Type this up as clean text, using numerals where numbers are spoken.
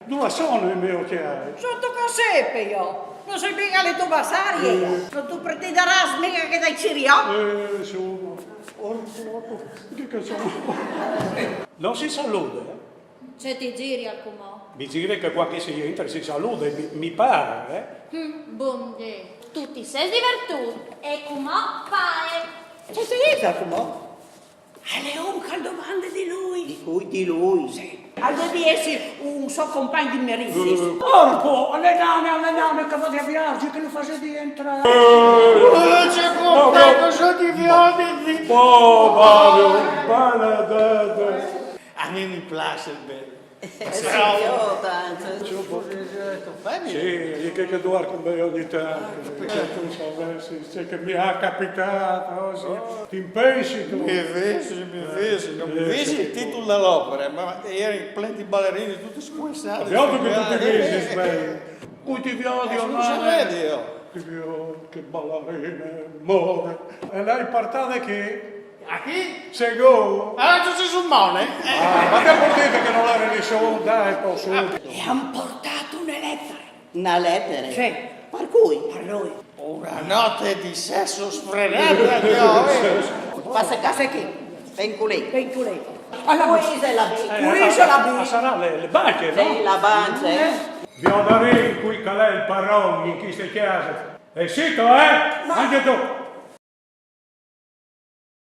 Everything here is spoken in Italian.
Dove sono i miei occhiali? Sotto Giuseppe io. Non sai mica le tue basarie. Non tu pretenderai mica che dai Cirio? Sono. Che sono? Non si saluta, eh? Se ti giri al comò. Mi dice che qua che si entra si saluta, mi pare, eh? Buongiorno. Tu ti sei divertito e comò pare. Che si dice come? Alle unche domande di lui. Di cui di lui? Sì. Devi essere un suo compagno di merizzi. Porco, alle nane che fate a viaggio, che lo fate entrare. C'è compagno, sono di viodi. Oh, maledetto. A me mi piace il bello. Sì, io tanto. Sì, che doar con me ogni tanto. Perché tu sai che mi è capitato, sì. Ti pensi tu? Mi vesi, non mi vesi il titolo dell'opera, ma erano pieni di ballerini tutti squassati. Abbiamo che tu ti vedi, svegli. Cui ti vedi Non ormai? si vede io. Che ballerine, more. E lei partate che? A chi? Segò. Ah, tu sei sul mone? Ma che vuol dire che non era nessuno? Dai, posso. E hanno portato una lettera. Una lettera? Sì. Per cui? Per lui. Una notte di sesso sfrenato, io. Passa a casa qui. Ven qui. Ven tu lei. Alla Questa è la Questa la Ma sarà le banche, no? Sei la banca, Biondarì qui calè il parron in chi si chiama. E sito, eh? Anche tu.